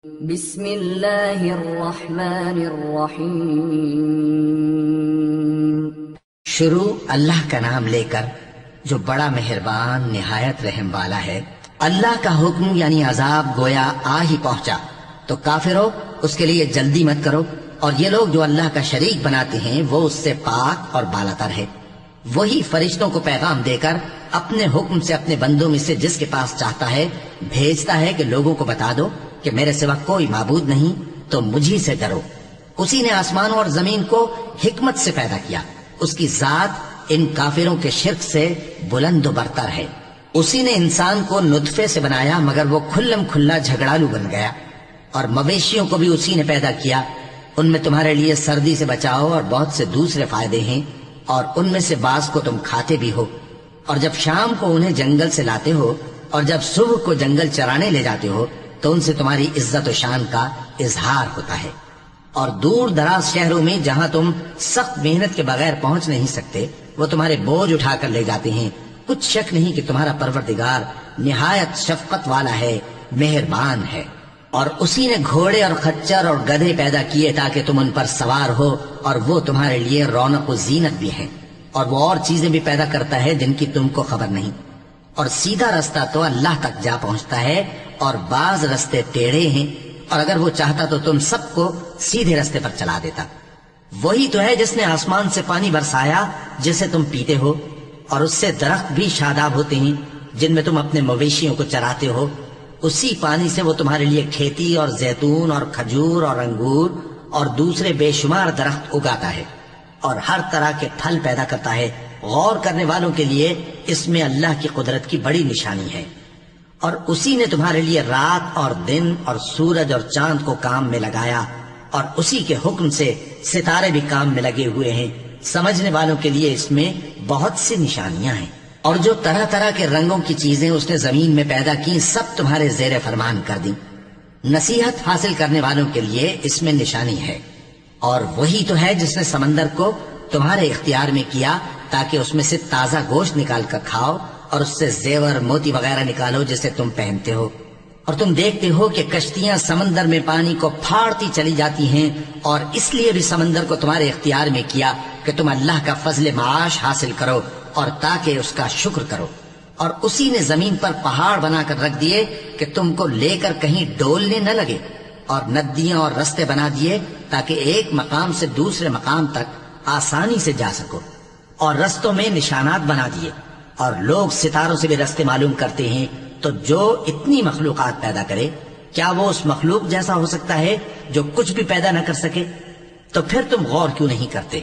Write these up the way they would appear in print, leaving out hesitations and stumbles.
بسم اللہ الرحمن الرحیم۔ شروع اللہ کا نام لے کر جو بڑا مہربان نہایت رحم والا ہے۔ اللہ کا حکم یعنی عذاب گویا آ ہی پہنچا تو کافروں اس کے لیے جلدی مت کرو، اور یہ لوگ جو اللہ کا شریک بناتے ہیں وہ اس سے پاک اور بالاتر ہے۔ وہی فرشتوں کو پیغام دے کر اپنے حکم سے اپنے بندوں میں سے جس کے پاس چاہتا ہے بھیجتا ہے کہ لوگوں کو بتا دو کہ میرے سوا کوئی معبود نہیں، تو مجھی سے ڈرو۔ اسی نے آسمانوں اور زمین کو حکمت سے پیدا کیا، اس کی ذات ان کافروں کے شرک سے بلند و برتر ہے۔ اسی نے انسان کو نطفے سے بنایا مگر وہ کھلم کھلا جھگڑالو بن گیا، اور مویشیوں کو بھی اسی نے پیدا کیا، ان میں تمہارے لیے سردی سے بچاؤ اور بہت سے دوسرے فائدے ہیں، اور ان میں سے بعض کو تم کھاتے بھی ہو۔ اور جب شام کو انہیں جنگل سے لاتے ہو اور جب صبح کو جنگل چرانے لے جاتے ہو تو ان سے تمہاری عزت و شان کا اظہار ہوتا ہے۔ اور دور دراز شہروں میں جہاں تم سخت محنت کے بغیر پہنچ نہیں سکتے وہ تمہارے بوجھ اٹھا کر لے جاتے ہیں۔ کچھ شک نہیں کہ تمہارا پروردگار نہایت شفقت والا ہے، مہربان ہے۔ اور اسی نے گھوڑے اور خچر اور گدھے پیدا کیے تاکہ تم ان پر سوار ہو، اور وہ تمہارے لیے رونق و زینت بھی ہیں۔ اور وہ اور چیزیں بھی پیدا کرتا ہے جن کی تم کو خبر نہیں۔ اور سیدھا رستہ تو اللہ تک جا پہنچتا ہے، اور بعض رستے ٹیڑھے ہیں، اور اگر وہ چاہتا تو تم سب کو سیدھے رستے پر چلا دیتا۔ وہی تو ہے جس نے آسمان سے پانی برسایا جسے تم پیتے ہو، اور اس سے درخت بھی شاداب ہوتے ہیں جن میں تم اپنے مویشیوں کو چراتے ہو۔ اسی پانی سے وہ تمہارے لیے کھیتی اور زیتون اور کھجور اور انگور اور دوسرے بے شمار درخت اگاتا ہے، اور ہر طرح کے پھل پیدا کرتا ہے۔ غور کرنے والوں کے لیے اس میں اللہ کی قدرت کی بڑی نشانی ہے۔ اور اسی نے تمہارے لیے رات اور دن اور سورج اور چاند کو کام میں لگایا، اور اسی کے حکم سے ستارے بھی کام میں لگے ہوئے ہیں۔ سمجھنے والوں کے لیے اس میں بہت سی نشانیاں ہیں۔ اور جو طرح طرح کے رنگوں کی چیزیں اس نے زمین میں پیدا کی سب تمہارے زیر فرمان کر دیں۔ نصیحت حاصل کرنے والوں کے لیے اس میں نشانی ہے۔ اور وہی تو ہے جس نے سمندر کو تمہارے اختیار میں کیا تاکہ اس میں سے تازہ گوشت نکال کر کھاؤ، اور اس سے زیور موتی وغیرہ نکالو جسے تم پہنتے ہو۔ اور تم دیکھتے ہو کہ کشتیاں سمندر میں پانی کو پھاڑتی چلی جاتی ہیں، اور اس لیے بھی سمندر کو تمہارے اختیار میں کیا کہ تم اللہ کا فضل معاش حاصل کرو اور تاکہ اس کا شکر کرو۔ اور اسی نے زمین پر پہاڑ بنا کر رکھ دیے کہ تم کو لے کر کہیں ڈولنے نہ لگے، اور ندیاں اور رستے بنا دیے تاکہ ایک مقام سے دوسرے مقام تک آسانی سے جا سکو، اور رستوں میں نشانات بنا دیے۔ اور لوگ ستاروں سے بھی رستے معلوم کرتے ہیں۔ تو جو اتنی مخلوقات پیدا کرے کیا وہ اس مخلوق جیسا ہو سکتا ہے جو کچھ بھی پیدا نہ کر سکے؟ تو پھر تم غور کیوں نہیں کرتے؟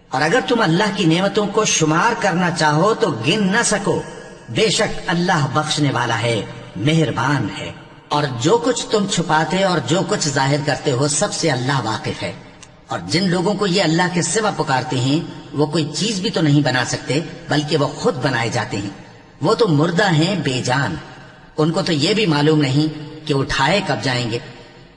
اور اگر تم اللہ کی نعمتوں کو شمار کرنا چاہو تو گن نہ سکو۔ بے شک اللہ بخشنے والا ہے، مہربان ہے۔ اور جو کچھ تم چھپاتے اور جو کچھ ظاہر کرتے ہو سب سے اللہ واقف ہے۔ اور جن لوگوں کو یہ اللہ کے سوا پکارتے ہیں وہ کوئی چیز بھی تو نہیں بنا سکتے بلکہ وہ خود بنائے جاتے ہیں۔ وہ تو مردہ ہیں بے جان، ان کو تو یہ بھی معلوم نہیں کہ اٹھائے کب جائیں گے۔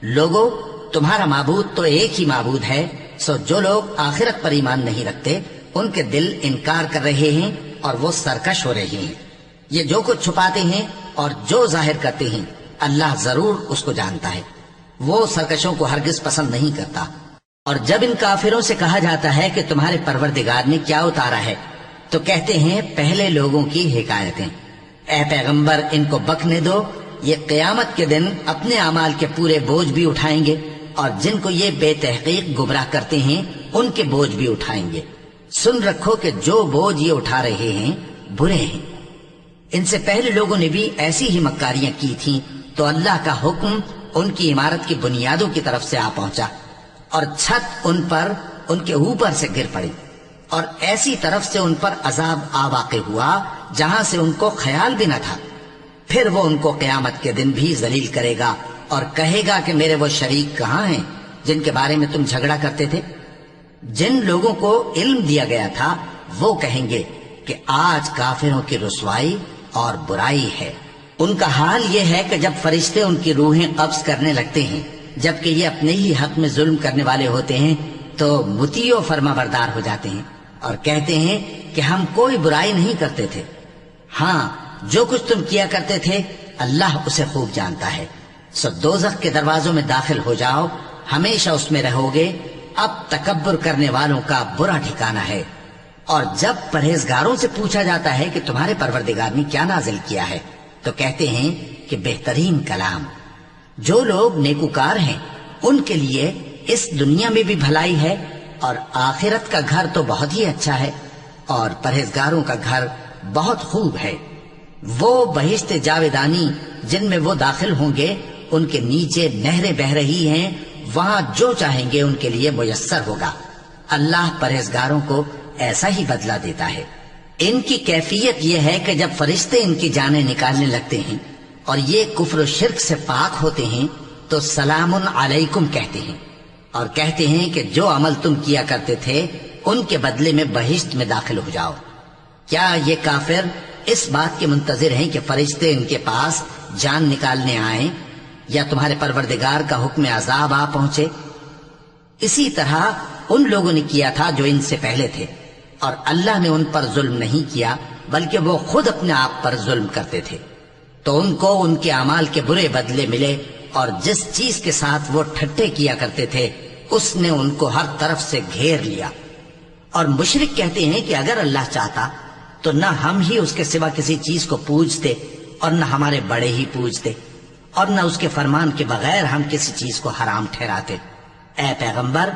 لوگو، تمہارا معبود تو ایک ہی معبود ہے، سو جو لوگ آخرت پر ایمان نہیں رکھتے ان کے دل انکار کر رہے ہیں اور وہ سرکش ہو رہے ہیں۔ یہ جو کچھ چھپاتے ہیں اور جو ظاہر کرتے ہیں اللہ ضرور اس کو جانتا ہے۔ وہ سرکشوں کو ہرگز پسند نہیں کرتا۔ اور جب ان کافروں سے کہا جاتا ہے کہ تمہارے پروردگار نے کیا اتارا ہے تو کہتے ہیں پہلے لوگوں کی حکایتیں۔ اے پیغمبر، ان کو بکنے دو، یہ قیامت کے دن اپنے اعمال کے پورے بوجھ بھی اٹھائیں گے، اور جن کو یہ بے تحقیق گمراہ کرتے ہیں ان کے بوجھ بھی اٹھائیں گے۔ سن رکھو کہ جو بوجھ یہ اٹھا رہے ہیں برے ہیں۔ ان سے پہلے لوگوں نے بھی ایسی ہی مکاریاں کی تھیں تو اللہ کا حکم ان کی عمارت کی بنیادوں کی طرف سے آ پہنچا، اور چھت ان پر ان کے اوپر سے گر پڑی، اور ایسی طرف سے ان پر عذاب آ واقع ہوا جہاں سے ان کو خیال بھی نہ تھا۔ پھر وہ ان کو قیامت کے دن بھی ذلیل کرے گا اور کہے گا کہ میرے وہ شریک کہاں ہیں جن کے بارے میں تم جھگڑا کرتے تھے؟ جن لوگوں کو علم دیا گیا تھا وہ کہیں گے کہ آج کافروں کی رسوائی اور برائی ہے۔ ان کا حال یہ ہے کہ جب فرشتے ان کی روحیں قبض کرنے لگتے ہیں جبکہ یہ اپنے ہی حق میں ظلم کرنے والے ہوتے ہیں تو مطیع و فرما بردار ہو جاتے ہیں اور کہتے ہیں کہ ہم کوئی برائی نہیں کرتے تھے۔ ہاں، جو کچھ تم کیا کرتے تھے اللہ اسے خوب جانتا ہے۔ سو دوزخ کے دروازوں میں داخل ہو جاؤ، ہمیشہ اس میں رہو گے، اب تکبر کرنے والوں کا برا ٹھکانہ ہے۔ اور جب پرہیزگاروں سے پوچھا جاتا ہے کہ تمہارے پروردگار نے کیا نازل کیا ہے، تو کہتے ہیں کہ بہترین کلام۔ جو لوگ نیکوکار ہیں ان کے لیے اس دنیا میں بھی بھلائی ہے، اور آخرت کا گھر تو بہت ہی اچھا ہے، اور پرہیزگاروں کا گھر بہت خوب ہے۔ وہ بہشت جاویدانی جن میں وہ داخل ہوں گے، ان کے نیچے نہریں بہہ رہی ہیں، وہاں جو چاہیں گے ان کے لیے میسر ہوگا۔ اللہ پرہیزگاروں کو ایسا ہی بدلہ دیتا ہے۔ ان کی کیفیت یہ ہے کہ جب فرشتے ان کی جانیں نکالنے لگتے ہیں اور یہ کفر و شرک سے پاک ہوتے ہیں تو سلام علیکم کہتے ہیں، اور کہتے ہیں کہ جو عمل تم کیا کرتے تھے ان کے بدلے میں بہشت میں داخل ہو جاؤ۔ کیا یہ کافر اس بات کے منتظر ہیں کہ فرشتے ان کے پاس جان نکالنے آئیں یا تمہارے پروردگار کا حکم عذاب آ پہنچے؟ اسی طرح ان لوگوں نے کیا تھا جو ان سے پہلے تھے، اور اللہ نے ان پر ظلم نہیں کیا بلکہ وہ خود اپنے آپ پر ظلم کرتے تھے۔ تو ان کو ان کے اعمال کے برے بدلے ملے، اور جس چیز کے ساتھ وہ ٹھٹے کیا کرتے تھے اس نے ان کو ہر طرف سے گھیر لیا۔ اور مشرک کہتے ہیں کہ اگر اللہ چاہتا تو نہ ہم ہی اس کے سوا کسی چیز کو پوجتے اور نہ ہمارے بڑے ہی پوجتے، اور نہ اس کے فرمان کے بغیر ہم کسی چیز کو حرام ٹھہراتے۔ اے پیغمبر،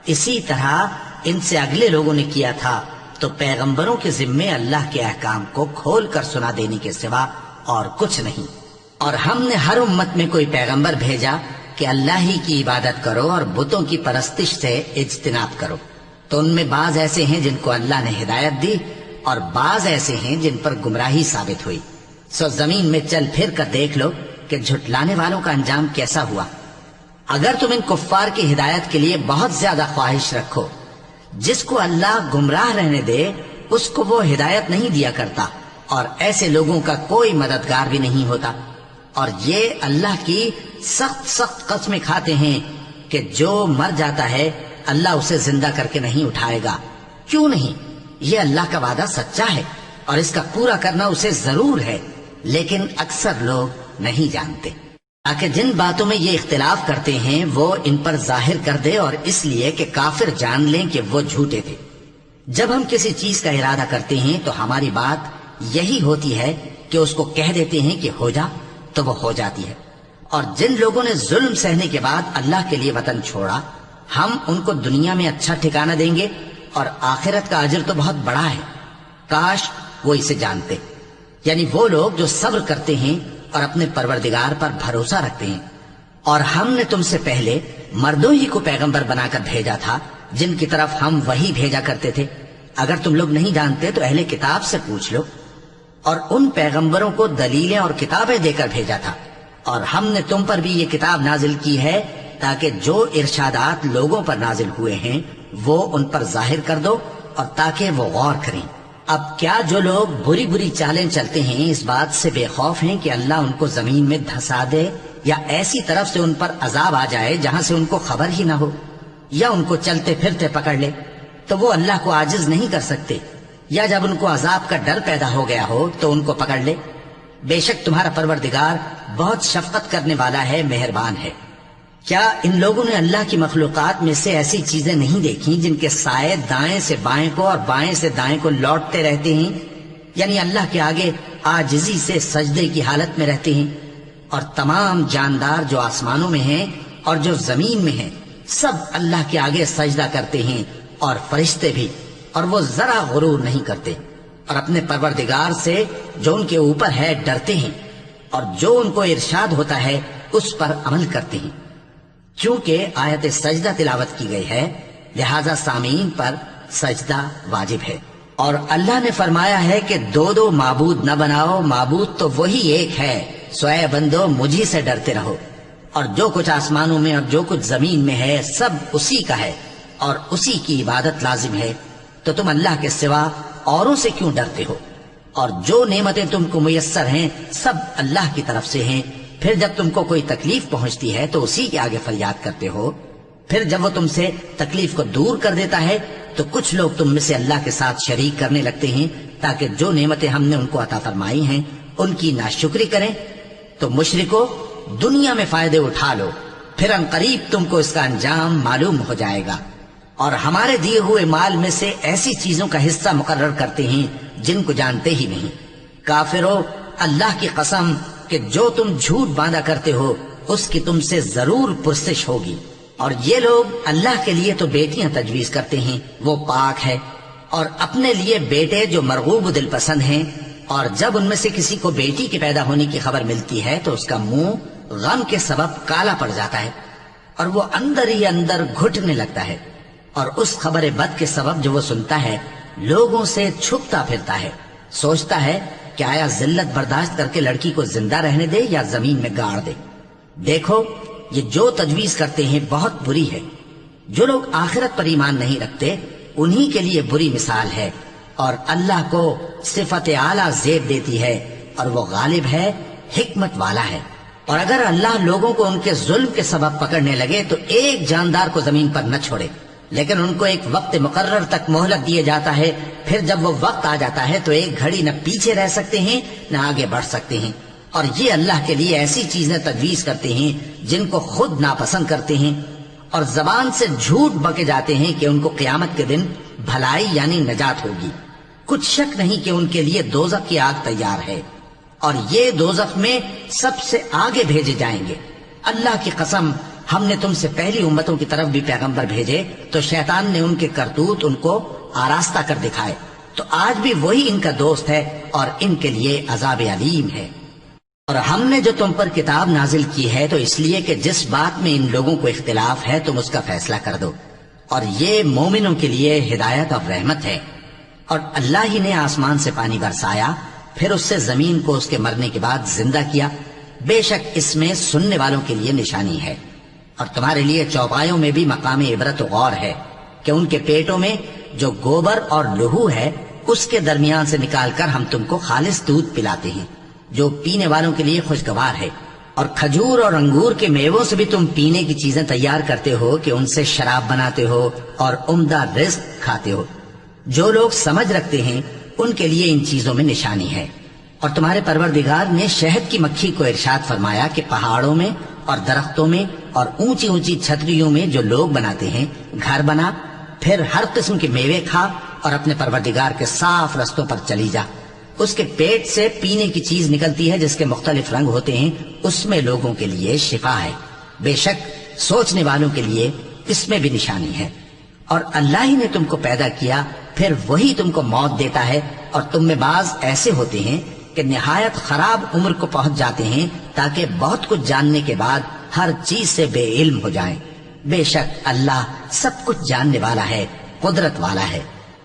اسی طرح ان سے اگلے لوگوں نے کیا تھا، تو پیغمبروں کے ذمے اللہ کے احکام کو کھول کر سنا دینے کے سوا اور کچھ نہیں۔ اور ہم نے ہر امت میں کوئی پیغمبر بھیجا کہ اللہ ہی کی عبادت کرو اور بتوں کی پرستش سے اجتناب کرو، تو ان میں بعض ایسے ہیں جن کو اللہ نے ہدایت دی اور بعض ایسے ہیں جن پر گمراہی ثابت ہوئی۔ سو زمین میں چل پھر کر دیکھ لو کہ جھٹلانے والوں کا انجام کیسا ہوا۔ اگر تم ان کفار کی ہدایت کے لیے بہت زیادہ خواہش رکھو، جس کو اللہ گمراہ رہنے دے اس کو وہ ہدایت نہیں دیا کرتا، اور ایسے لوگوں کا کوئی مددگار بھی نہیں ہوتا۔ اور یہ اللہ کی سخت قسمیں کھاتے ہیں کہ جو مر جاتا ہے اللہ اسے زندہ کر کے نہیں اٹھائے گا۔ کیوں نہیں؟ یہ اللہ کا وعدہ سچا ہے اور اس کا پورا کرنا اسے ضرور ہے، لیکن اکثر لوگ نہیں جانتے۔ تاکہ جن باتوں میں یہ اختلاف کرتے ہیں وہ ان پر ظاہر کر دے، اور اس لیے کہ کافر جان لیں کہ وہ جھوٹے تھے۔ جب ہم کسی چیز کا ارادہ کرتے ہیں تو ہماری بات یہی ہوتی ہے کہ اس کو کہہ دیتے ہیں کہ ہو جا، تو وہ ہو جاتی ہے۔ اور جن لوگوں نے ظلم سہنے کے بعد اللہ کے لیے وطن چھوڑا، ہم ان کو دنیا میں اچھا ٹھکانہ دیں گے، اور آخرت کا اجر تو بہت بڑا ہے۔ کاش وہ اسے جانتے، یعنی وہ لوگ جو صبر کرتے ہیں اور اپنے پروردگار پر بھروسہ رکھتے ہیں۔ اور ہم نے تم سے پہلے مردوں ہی کو پیغمبر بنا کر بھیجا تھا جن کی طرف ہم وحی بھیجا کرتے تھے۔ اگر تم لوگ نہیں جانتے تو اہل کتاب سے پوچھ لو۔ اور ان پیغمبروں کو دلیلیں اور کتابیں دے کر بھیجا تھا، اور ہم نے تم پر بھی یہ کتاب نازل کی ہے تاکہ جو ارشادات لوگوں پر نازل ہوئے ہیں وہ ان پر ظاہر کر دو، اور تاکہ وہ غور کریں۔ اب کیا جو لوگ بری بری چالیں چلتے ہیں اس بات سے بے خوف ہیں کہ اللہ ان کو زمین میں دھسا دے، یا ایسی طرف سے ان پر عذاب آ جائے جہاں سے ان کو خبر ہی نہ ہو، یا ان کو چلتے پھرتے پکڑ لے؟ تو وہ اللہ کو عاجز نہیں کر سکتے، یا جب ان کو عذاب کا ڈر پیدا ہو گیا ہو تو ان کو پکڑ لے۔ بے شک تمہارا پروردگار بہت شفقت کرنے والا ہے، مہربان ہے۔ کیا ان لوگوں نے اللہ کی مخلوقات میں سے ایسی چیزیں نہیں دیکھی جن کے سائے دائیں سے بائیں کو اور بائیں سے دائیں کو لوٹتے رہتے ہیں، یعنی اللہ کے آگے عاجزی سے سجدے کی حالت میں رہتے ہیں؟ اور تمام جاندار جو آسمانوں میں ہیں اور جو زمین میں ہیں سب اللہ کے آگے سجدہ کرتے ہیں، اور فرشتے بھی، اور وہ ذرا غرور نہیں کرتے، اور اپنے پروردگار سے جو ان کے اوپر ہے ڈرتے ہیں، اور جو ان کو ارشاد ہوتا ہے اس پر عمل کرتے ہیں۔ چونکہ آیت سجدہ تلاوت کی گئی ہے لہذا سامعین پر سجدہ واجب ہے۔ اور اللہ نے فرمایا ہے کہ دو معبود نہ بناؤ، معبود تو وہی ایک ہے، سو اے بندو مجھی سے ڈرتے رہو۔ اور جو کچھ آسمانوں میں اور جو کچھ زمین میں ہے سب اسی کا ہے، اور اسی کی عبادت لازم ہے، تو تم اللہ کے سوا اوروں سے کیوں ڈرتے ہو؟ اور جو نعمتیں تم کو میسر ہیں سب اللہ کی طرف سے ہیں۔ پھر جب تم کو کوئی تکلیف پہنچتی ہے تو اسی کے آگے فریاد کرتے ہو، پھر جب وہ تم سے تکلیف کو دور کر دیتا ہے تو کچھ لوگ تم میں سے اللہ کے ساتھ شریک کرنے لگتے ہیں تاکہ جو نعمتیں ہم نے ان کو عطا فرمائی ہیں ان کی ناشکری کریں۔ تو مشرکو، دنیا میں فائدے اٹھا لو، پھر عنقریب تم کو اس کا انجام معلوم ہو جائے گا۔ اور ہمارے دیے ہوئے مال میں سے ایسی چیزوں کا حصہ مقرر کرتے ہیں جن کو جانتے ہی نہیں۔ کافرو، اللہ کی قسم کہ جو تم جھوٹ باندھا کرتے ہو اس کی تم سے ضرور پرسش ہوگی۔ اور یہ لوگ اللہ کے لیے تو بیٹیاں تجویز کرتے ہیں، وہ پاک ہے، اور اپنے لیے بیٹے جو مرغوب دل پسند ہیں، اور جب ان میں سے کسی کو بیٹی کے پیدا ہونے کی خبر ملتی ہے تو اس کا منہ غم کے سبب کالا پڑ جاتا ہے اور وہ اندر ہی اندر گھٹنے لگتا ہے، اور اس خبر بد کے سبب جو وہ سنتا ہے لوگوں سے چھپتا پھرتا ہے، سوچتا ہے کہ آیا ذلت برداشت کر کے لڑکی کو زندہ رہنے دے یا زمین میں گاڑ دے۔ دیکھو، یہ جو تجویز کرتے ہیں بہت بری ہے۔ جو لوگ آخرت پر ایمان نہیں رکھتے انہی کے لیے بری مثال ہے، اور اللہ کو صفت اعلیٰ زیب دیتی ہے، اور وہ غالب ہے، حکمت والا ہے۔ اور اگر اللہ لوگوں کو ان کے ظلم کے سبب پکڑنے لگے تو ایک جاندار کو زمین پر نہ چھوڑے، لیکن ان کو ایک وقت مقرر تک مہلت دیے جاتا ہے، پھر جب وہ وقت آ جاتا ہے تو ایک گھڑی نہ پیچھے رہ سکتے ہیں نہ آگے بڑھ سکتے ہیں۔ اور یہ اللہ کے لیے ایسی چیزیں تجویز کرتے ہیں جن کو خود ناپسند کرتے ہیں، اور زبان سے جھوٹ بکے جاتے ہیں کہ ان کو قیامت کے دن بھلائی یعنی نجات ہوگی۔ کچھ شک نہیں کہ ان کے لیے دوزخ کی آگ تیار ہے، اور یہ دوزخ میں سب سے آگے بھیجے جائیں گے۔ اللہ کی قسم، ہم نے تم سے پہلی امتوں کی طرف بھی پیغمبر بھیجے تو شیطان نے ان کے کرتوت ان کو آراستہ کر دکھائے، تو آج بھی وہی ان کا دوست ہے اور ان کے لیے عذاب علیم ہے۔ اور ہم نے جو تم پر کتاب نازل کی ہے تو اس لیے کہ جس بات میں ان لوگوں کو اختلاف ہے تم اس کا فیصلہ کر دو، اور یہ مومنوں کے لیے ہدایت اور رحمت ہے۔ اور اللہ ہی نے آسمان سے پانی برسایا، پھر اس سے زمین کو اس کے مرنے کے بعد زندہ کیا، بے شک اس میں سننے والوں کے لیے نشانی ہے۔ اور تمہارے لیے چوپایوں میں بھی مقام عبرت و غور ہے کہ ان کے پیٹوں میں جو گوبر اور لہو ہے اس کے درمیان سے نکال کر ہم تم کو خالص دودھ پلاتے ہیں جو پینے والوں کے لیے خوشگوار ہے، اور کھجور اور انگور کے میووں سے بھی تم پینے کی چیزیں تیار کرتے ہو کہ ان سے شراب بناتے ہو اور عمدہ رزق کھاتے ہو۔ جو لوگ سمجھ رکھتے ہیں ان کے لیے ان چیزوں میں نشانی ہے۔ اور تمہارے پروردگار نے شہد کی مکھی کو ارشاد فرمایا کہ پہاڑوں میں اور درختوں میں اور اونچی اونچی چھتریوں میں جو لوگ بناتے ہیں گھر بنا، پھر ہر قسم کے میوے کھا اور اپنے پروردگار کے صاف رستوں پر چلی جا۔ اس کے پیٹ سے پینے کی چیز نکلتی ہے جس کے مختلف رنگ ہوتے ہیں، اس میں لوگوں کے لیے شفا ہے، بے شک سوچنے والوں کے لیے اس میں بھی نشانی ہے۔ اور اللہ ہی نے تم کو پیدا کیا، پھر وہی تم کو موت دیتا ہے، اور تم میں بعض ایسے ہوتے ہیں کہ نہایت خراب عمر کو پہنچ جاتے ہیں تاکہ بہت کچھ جاننے کے بعد ہر چیز سے بے علم ہو جائیں۔ بے شک اللہ سب کچھ جاننے والا ہے، قدرت والا ہے۔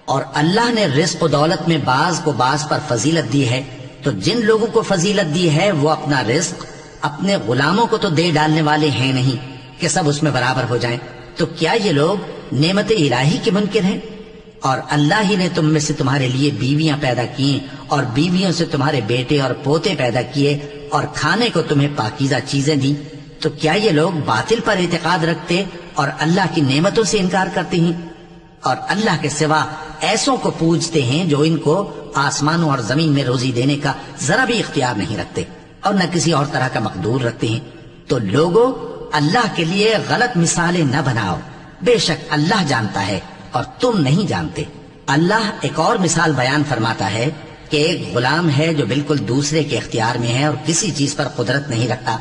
اور اللہ نے رزق و دولت میں بعض کو بعض پر فضیلت دی ہے، تو جن لوگوں کو فضیلت دی ہے وہ اپنا رزق اپنے غلاموں کو تو دے ڈالنے والے ہیں نہیں کہ سب اس میں برابر ہو جائیں، تو کیا یہ لوگ نعمت الہی کے منکر ہیں؟ اور اللہ ہی نے تم میں سے تمہارے لیے بیویاں پیدا کی اور بیویوں سے تمہارے بیٹے اور پوتے پیدا کیے اور کھانے کو تمہیں پاکیزہ چیزیں دی، تو کیا یہ لوگ باطل پر اعتقاد رکھتے اور اللہ کی نعمتوں سے انکار کرتے ہیں؟ اور اللہ کے سوا ایسوں کو پوجتے ہیں جو ان کو آسمانوں اور زمین میں روزی دینے کا ذرا بھی اختیار نہیں رکھتے اور نہ کسی اور طرح کا مقدور رکھتے ہیں۔ تو لوگوں، اللہ کے لیے غلط مثالیں نہ بناؤ، بے شک اللہ جانتا ہے اور تم نہیں جانتے۔ اللہ ایک اور مثال بیان فرماتا ہے کہ ایک غلام ہے جو بالکل دوسرے کے اختیار میں ہے اور کسی چیز پر قدرت نہیں رکھتا،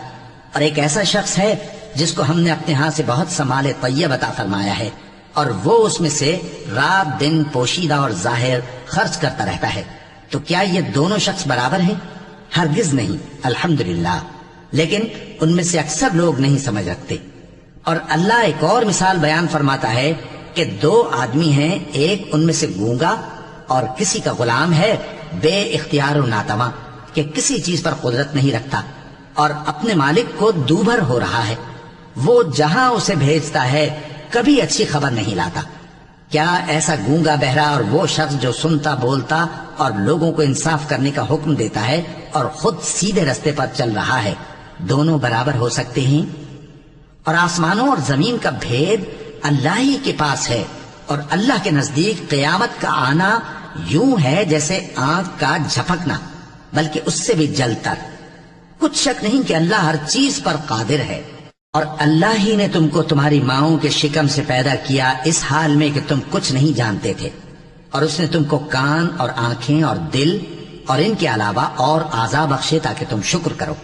اور ایک ایسا شخص ہے جس کو ہم نے اپنے ہاں سے بہت سا مال طیب عطا فرمایا ہے اور وہ اس میں سے رات دن پوشیدہ اور ظاہر خرچ کرتا رہتا ہے، تو کیا یہ دونوں شخص برابر ہیں؟ ہرگز نہیں، الحمدللہ، لیکن ان میں سے اکثر لوگ نہیں سمجھ رکھتے۔ اور اللہ ایک اور مثال بیان فرماتا ہے کہ دو آدمی ہیں، ایک ان میں سے گونگا اور کسی کا غلام ہے بے اختیار و ناتواں کہ کسی چیز پر قدرت نہیں رکھتا اور اپنے مالک کو دوبھر ہو رہا ہے، وہ جہاں اسے بھیجتا ہے کبھی اچھی خبر نہیں لاتا۔ کیا ایسا گونگا بہرا اور وہ شخص جو سنتا بولتا اور لوگوں کو انصاف کرنے کا حکم دیتا ہے اور خود سیدھے رستے پر چل رہا ہے، دونوں برابر ہو سکتے ہیں؟ اور آسمانوں اور زمین کا بھید اللہ ہی کے پاس ہے، اور اللہ کے نزدیک قیامت کا آنا یوں ہے جیسے آنکھ کا جھپکنا، بلکہ اس سے بھی جل تر۔ کچھ شک نہیں کہ اللہ ہر چیز پر قادر ہے، اور اللہ ہی نے تم کو تمہاری ماؤں کے شکم سے پیدا کیا اس حال میں کہ تم کچھ نہیں جانتے تھے، اور اس نے تم کو کان اور آنکھیں اور دل اور ان کے علاوہ اور اعضاء بخشے تاکہ تم شکر کرو۔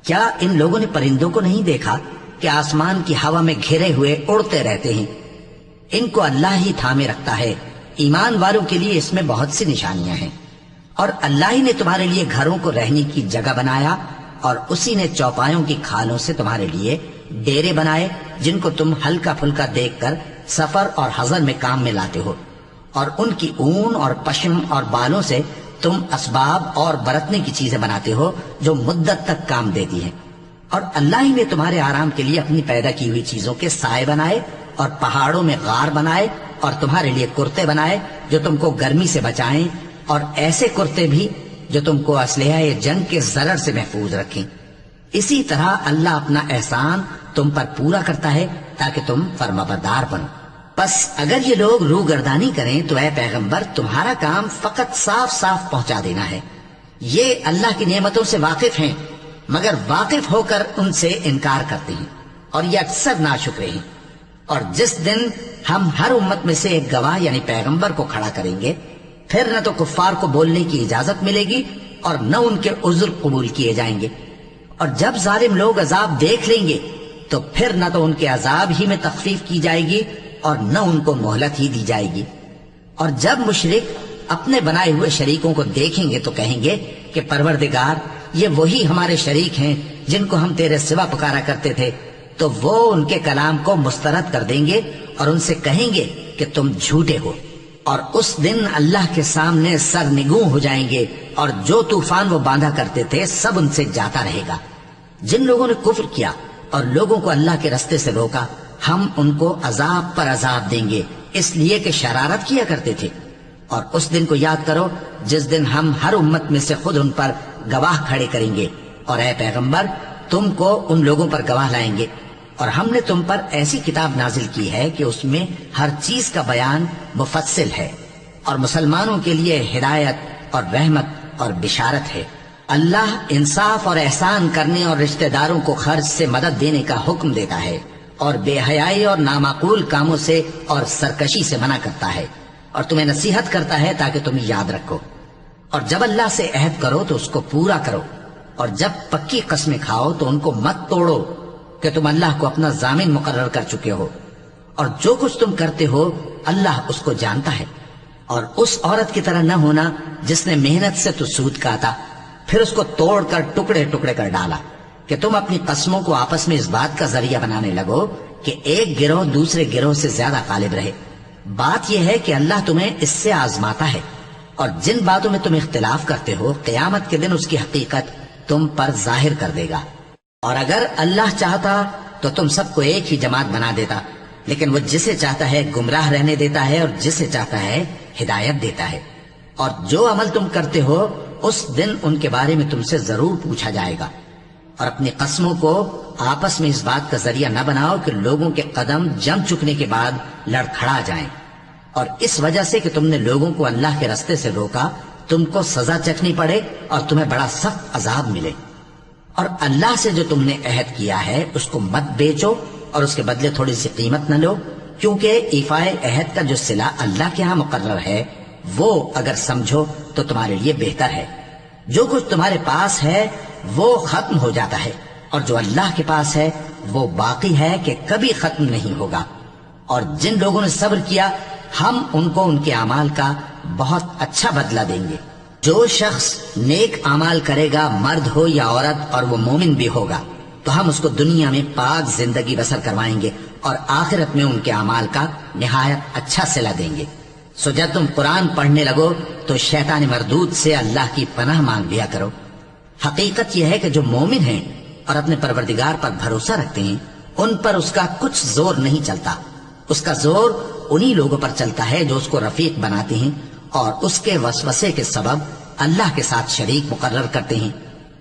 کیا ان لوگوں نے پرندوں کو نہیں دیکھا کہ آسمان کی ہوا میں گھرے ہوئے اڑتے رہتے ہیں؟ ان کو اللہ ہی تھامے رکھتا ہے۔ ایمان والوں کے لیے اس میں بہت سی نشانیاں ہیں۔ اور اللہ ہی نے تمہارے لیے گھروں کو رہنے کی جگہ بنایا، اور اسی نے چوپایوں کی کھالوں سے تمہارے لیے ڈیرے بنائے جن کو تم ہلکا پھلکا دیکھ کر سفر اور حضر میں کام میں لاتے ہو، اور ان کی اون اور پشم اور بالوں سے تم اسباب اور برتنے کی چیزیں بناتے ہو جو مدت تک کام دیتی ہیں۔ اور اللہ ہی نے تمہارے آرام کے لیے اپنی پیدا کی ہوئی چیزوں کے سائے بنائے، اور پہاڑوں میں غار بنائے، اور تمہارے لیے کرتے بنائے جو تم کو گرمی سے بچائیں، اور ایسے کرتے بھی جو تم کو اسلحہ جنگ کے ضرر سے محفوظ رکھیں۔ اسی طرح اللہ اپنا احسان تم پر پورا کرتا ہے تاکہ تم فرمانبردار بنو۔ بس اگر یہ لوگ روگردانی کریں تو اے پیغمبر تمہارا کام فقط صاف صاف پہنچا دینا ہے۔ یہ اللہ کی نعمتوں سے واقف ہیں، مگر واقف ہو کر ان سے انکار کرتے ہیں، اور یہ اکثر ناشکرے ہیں۔ اور جس دن ہم ہر امت میں سے ایک گواہ یعنی پیغمبر کو کھڑا کریں گے، پھر نہ تو کفار کو بولنے کی اجازت ملے گی اور نہ ان کے عذر قبول کیے جائیں گے۔ اور جب ظالم لوگ عذاب دیکھ لیں گے تو پھر نہ تو ان کے عذاب ہی میں تخفیف کی جائے گی اور نہ ان کو مہلت ہی دی جائے گی۔ اور جب مشرک اپنے بنائے ہوئے شریکوں کو دیکھیں گے تو کہیں گے کہ پروردگار، یہ وہی ہمارے شریک ہیں جن کو ہم تیرے سوا پکارا کرتے تھے۔ تو وہ ان کے کلام کو مسترد کر دیں گے اور ان سے کہیں گے کہ تم جھوٹے ہو، اور اس دن اللہ کے سامنے سرنگوں ہو جائیں گے، اور جو طوفان وہ باندھا کرتے تھے سب ان سے جاتا رہے گا۔ جن لوگوں نے کفر کیا اور لوگوں کو اللہ کے رستے سے روکا، ہم ان کو عذاب پر عذاب دیں گے اس لیے کہ شرارت کیا کرتے تھے۔ اور اس دن کو یاد کرو جس دن ہم ہر امت میں سے خود ان پر گواہ کھڑے کریں گے، اور اے پیغمبر تم کو ان لوگوں پر گواہ لائیں گے۔ اور ہم نے تم پر ایسی کتاب نازل کی ہے کہ اس میں ہر چیز کا بیان مفصل ہے، اور مسلمانوں کے لیے ہدایت اور رحمت اور بشارت ہے۔ اللہ انصاف اور احسان کرنے اور رشتہ داروں کو خرچ سے مدد دینے کا حکم دیتا ہے، اور بے حیائی اور نامعقول کاموں سے اور سرکشی سے منع کرتا ہے، اور تمہیں نصیحت کرتا ہے تاکہ تم یاد رکھو۔ اور جب اللہ سے عہد کرو تو اس کو پورا کرو، اور جب پکی قسمیں کھاؤ تو ان کو مت توڑو کہ تم اللہ کو اپنا ضامن مقرر کر چکے ہو، اور جو کچھ تم کرتے ہو اللہ اس کو جانتا ہے۔ اور اس عورت کی طرح نہ ہونا جس نے محنت سے تو سود کاتا پھر اس کو توڑ کر ٹکڑے ٹکڑے کر ڈالا، کہ تم اپنی قسموں کو آپس میں اس بات کا ذریعہ بنانے لگو کہ ایک گروہ دوسرے گروہ سے زیادہ غالب رہے۔ بات یہ ہے کہ اللہ تمہیں اس سے آزماتا ہے، اور جن باتوں میں تم اختلاف کرتے ہو قیامت کے دن اس کی حقیقت تم پر ظاہر کر دے گا۔ اور اگر اللہ چاہتا تو تم سب کو ایک ہی جماعت بنا دیتا، لیکن وہ جسے چاہتا ہے گمراہ رہنے دیتا ہے اور جسے چاہتا ہے ہدایت دیتا ہے۔ اور جو عمل تم کرتے ہو اس دن ان کے بارے میں تم سے ضرور پوچھا جائے گا۔ اور اپنی قسموں کو آپس میں اس بات کا ذریعہ نہ بناؤ کہ لوگوں کے قدم جم چکنے کے بعد لڑکھڑا جائیں، اور اس وجہ سے کہ تم نے لوگوں کو اللہ کے رستے سے روکا تم کو سزا چکھنی پڑے اور تمہیں بڑا سخت عذاب ملے۔ اور اللہ سے جو تم نے عہد کیا ہے اس کو مت بیچو اور اس کے بدلے تھوڑی سی قیمت نہ لو، کیونکہ ایفائے عہد کا جو صلہ اللہ کے ہاں مقرر ہے وہ اگر سمجھو تو تمہارے لیے بہتر ہے۔ جو کچھ تمہارے پاس ہے وہ ختم ہو جاتا ہے، اور جو اللہ کے پاس ہے وہ باقی ہے کہ کبھی ختم نہیں ہوگا۔ اور جن لوگوں نے صبر کیا ہم ان کو ان کے اعمال کا بہت اچھا بدلہ دیں گے۔ جو شخص نیک اعمال کرے گا مرد ہو یا عورت اور وہ مومن بھی ہوگا تو ہم اس کو دنیا میں پاک زندگی بسر کروائیں گے اور آخرت میں ان کے اعمال کا نہایت اچھا صلہ دیں گے۔ سو جب تم قرآن پڑھنے لگو تو شیطان مردود سے اللہ کی پناہ مانگ لیا کرو۔ حقیقت یہ ہے کہ جو مومن ہیں اور اپنے پروردگار پر بھروسہ رکھتے ہیں ان پر اس کا کچھ زور نہیں چلتا۔ اس کا زور انہی لوگوں پر چلتا ہے جو اس کو رفیق بناتے ہیں اور اس کے وسوسے کے سبب اللہ کے ساتھ شریک مقرر کرتے ہیں۔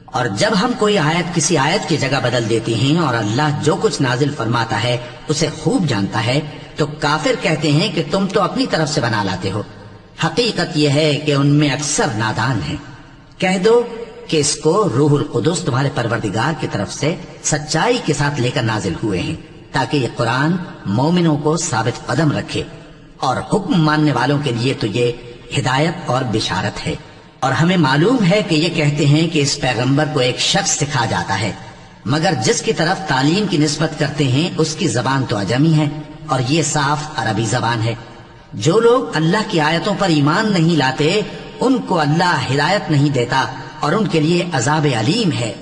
اور جب ہم کوئی آیت کسی آیت کی جگہ بدل دیتے ہیں اور اللہ جو کچھ نازل فرماتا ہے اسے خوب جانتا ہے تو کافر کہتے ہیں کہ تم تو اپنی طرف سے بنا لاتے ہو۔ حقیقت یہ ہے کہ ان میں اکثر نادان ہیں۔ کہہ دو کہ اس کو روح القدس تمہارے پروردگار کی طرف سے سچائی کے ساتھ لے کر نازل ہوئے ہیں، تاکہ یہ قرآن مومنوں کو ثابت قدم رکھے، اور حکم ماننے والوں کے لیے تو یہ ہدایت اور بشارت ہے۔ اور ہمیں معلوم ہے کہ یہ کہتے ہیں کہ اس پیغمبر کو ایک شخص سکھا جاتا ہے، مگر جس کی طرف تعلیم کی نسبت کرتے ہیں اس کی زبان تو عجمی ہے اور یہ صاف عربی زبان ہے۔ جو لوگ اللہ کی آیتوں پر ایمان نہیں لاتے ان کو اللہ ہدایت نہیں دیتا اور ان کے لیے عذاب علیم ہے۔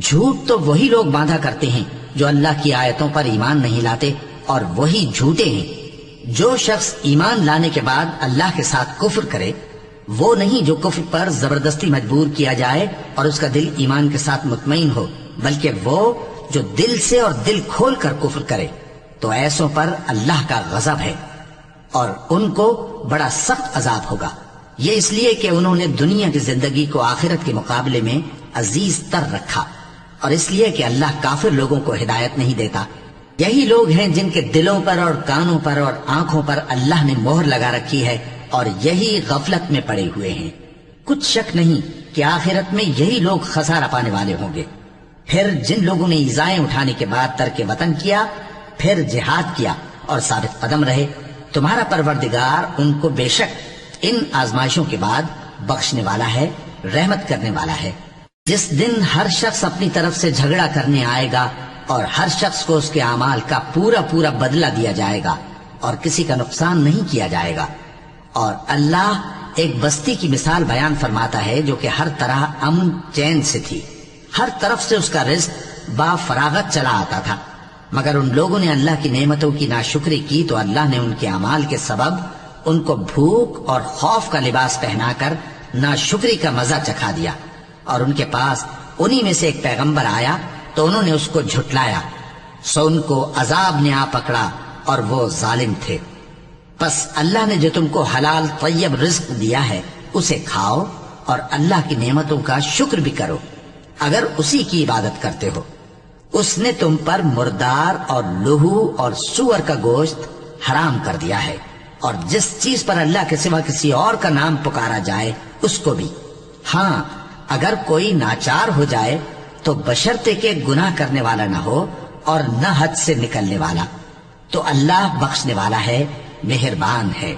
جھوٹ تو وہی لوگ باندھا کرتے ہیں جو اللہ کی آیتوں پر ایمان نہیں لاتے، اور وہی جھوٹے ہیں۔ جو شخص ایمان لانے کے بعد اللہ کے ساتھ کفر کرے وہ نہیں جو کفر پر زبردستی مجبور کیا جائے اور اس کا دل ایمان کے ساتھ مطمئن ہو، بلکہ وہ جو دل سے اور دل کھول کر کفر کرے، تو ایسوں پر اللہ کا غضب ہے اور ان کو بڑا سخت عذاب ہوگا۔ یہ اس لیے کہ انہوں نے دنیا کی زندگی کو آخرت کے مقابلے میں عزیز تر رکھا، اور اس لیے کہ اللہ کافر لوگوں کو ہدایت نہیں دیتا۔ یہی لوگ ہیں جن کے دلوں پر اور کانوں پر اور آنکھوں پر اللہ نے مہر لگا رکھی ہے، اور یہی غفلت میں پڑے ہوئے ہیں۔ کچھ شک نہیں کہ آخرت میں یہی لوگ خسارہ پانے والے ہوں گے۔ پھر جن لوگوں نے ایذائیں اٹھانے کے بعد ترک وطن کیا، پھر جہاد کیا اور ثابت قدم رہے، تمہارا پروردگار ان کو بے شک ان آزمائشوں کے بعد بخشنے والا ہے، رحمت کرنے والا ہے۔ جس دن ہر شخص اپنی طرف سے جھگڑا کرنے آئے گا اور ہر شخص کو اس کے اعمال کا پورا پورا بدلہ دیا جائے گا اور کسی کا نقصان نہیں کیا جائے گا۔ اور اللہ ایک بستی کی مثال بیان فرماتا ہے جو کہ ہر طرح امن چین سے تھی، ہر طرف سے اس کا رزق با فراغت چلا آتا تھا، مگر ان لوگوں نے اللہ کی نعمتوں کی ناشکری کی تو اللہ نے ان کے اعمال کے سبب ان کو بھوک اور خوف کا لباس پہنا کر ناشکری کا مزہ چکھا دیا۔ اور ان کے پاس انہی میں سے ایک پیغمبر آیا تو انہوں نے اس کو جھٹلایا، سو ان کو عذاب نے آ پکڑا اور وہ ظالم تھے۔ پس اللہ نے جو تم کو حلال طیب رزق دیا ہے اسے کھاؤ اور اللہ کی نعمتوں کا شکر بھی کرو اگر اسی کی عبادت کرتے ہو۔ اس نے تم پر مردار اور لہو اور سور کا گوشت حرام کر دیا ہے، اور جس چیز پر اللہ کے سوا کسی اور کا نام پکارا جائے اس کو بھی۔ ہاں اگر کوئی ناچار ہو جائے تو بشرطے کہ گناہ کرنے والا نہ ہو اور نہ حد سے نکلنے والا، تو اللہ بخشنے والا ہے، مہربان ہے۔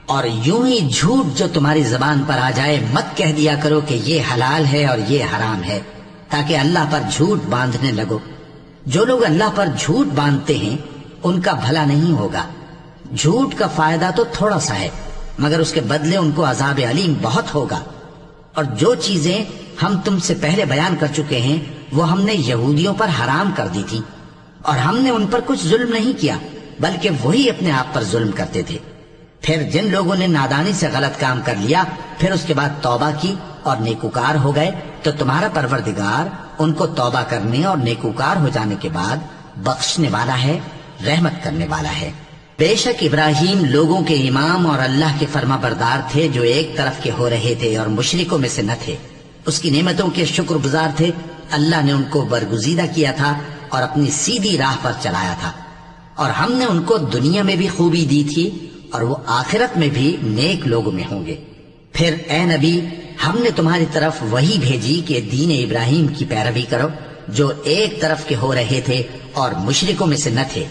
اور یوں ہی جھوٹ جو تمہاری زبان پر آ جائے مت کہہ دیا کرو کہ یہ حلال ہے اور یہ حرام ہے، تاکہ اللہ پر جھوٹ باندھنے لگو۔ جو لوگ اللہ پر جھوٹ باندھتے ہیں ان کا بھلا نہیں ہوگا۔ جھوٹ کا فائدہ تو تھوڑا سا ہے، مگر اس کے بدلے ان کو عذاب علیم بہت ہوگا۔ اور جو چیزیں ہم تم سے پہلے بیان کر چکے ہیں وہ ہم نے یہودیوں پر حرام کر دی تھی، اور ہم نے ان پر کچھ ظلم نہیں کیا بلکہ وہی اپنے آپ پر ظلم کرتے تھے۔ پھر جن لوگوں نے نادانی سے غلط کام کر لیا پھر اس کے بعد توبہ کی اور نیکوکار ہو گئے تو تمہارا پروردگار ان کو توبہ کرنے اور نیکوکار ہو جانے کے بعد بخشنے والا ہے، رحمت کرنے والا ہے۔ بے شک ابراہیم لوگوں کے امام اور اللہ کے فرما بردار تھے جو ایک طرف کے ہو رہے تھے اور مشرکوں میں سے نہ تھے۔ اس کی نعمتوں کے شکر گزار تھے۔ اللہ نے ان کو برگزیدہ کیا تھا اور اپنی سیدھی راہ پر چلایا تھا، اور ہم نے ان کو دنیا میں بھی خوبی دی تھی اور وہ آخرت میں بھی نیک لوگوں میں ہوں گے۔ پھر اے نبی ہم نے تمہاری طرف وہی بھیجی کہ دین ابراہیم کی پیروی کرو جو ایک طرف کے ہو رہے تھے اور مشرکوں میں سے نہ تھے۔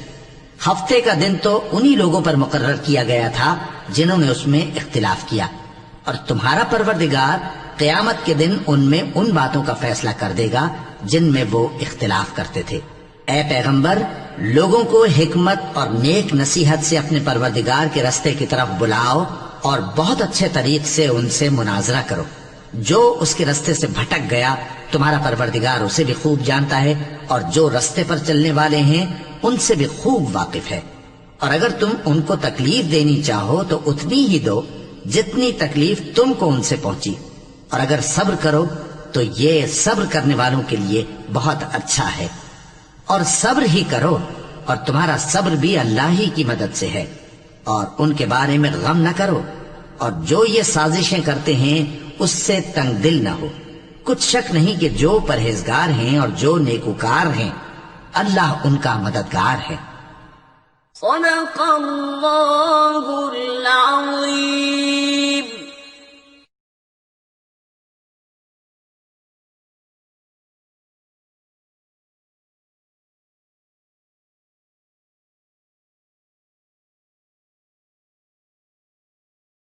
ہفتے کا دن تو انہی لوگوں پر مقرر کیا گیا تھا جنہوں نے اس میں اختلاف کیا، اور تمہارا پروردگار قیامت کے دن ان میں ان باتوں کا فیصلہ کر دے گا جن میں وہ اختلاف کرتے تھے۔ اے پیغمبر لوگوں کو حکمت اور نیک نصیحت سے اپنے پروردگار کے رستے کی طرف بلاؤ اور بہت اچھے طریق سے ان سے مناظرہ کرو۔ جو اس کے رستے سے بھٹک گیا تمہارا پروردگار اسے بھی خوب جانتا ہے، اور جو رستے پر چلنے والے ہیں ان سے بھی خوب واقف ہے۔ اور اگر تم ان کو تکلیف دینی چاہو تو اتنی ہی دو جتنی تکلیف تم کو ان سے پہنچی، اور اگر صبر کرو تو یہ صبر کرنے والوں کے لیے بہت اچھا ہے۔ اور صبر ہی کرو، اور تمہارا صبر بھی اللہ ہی کی مدد سے ہے، اور ان کے بارے میں غم نہ کرو، اور جو یہ سازشیں کرتے ہیں اس سے تنگ دل نہ ہو۔ کچھ شک نہیں کہ جو پرہیزگار ہیں اور جو نیکوکار ہیں اللہ ان کا مددگار ہے۔ صدق اللہ العظیم۔